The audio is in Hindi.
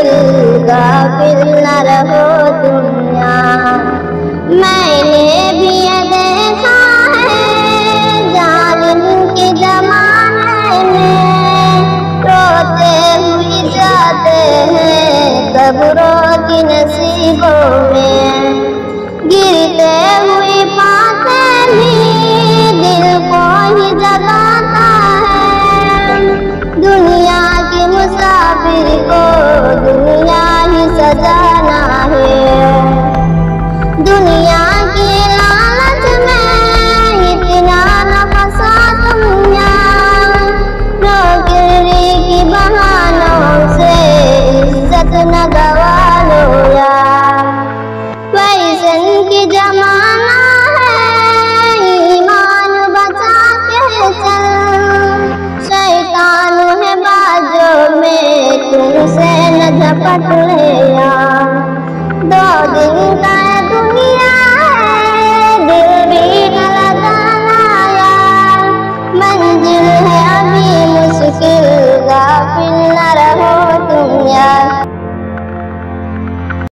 दिल गाफिल न रहो दुनिया। मैंने भी ये देखा है जालिम के जमाने में, रोते हुए जाते हैं कब्रों की नसीबों में। गिरते हुए पाते भी दिल को ही जगाता है। दुनिया के मुसाफिर को दुनिया ही सजाना है। दुनिया की लालच में इतना न फंसा तुम यार, नौकरी की बहानों से इज्जत न गवा लो यार। फैशन की जमाना है ईमान बचा के चल, शैतान है बाजों में तुमसे न झपट ले यार। 2 दिन का है दुनिया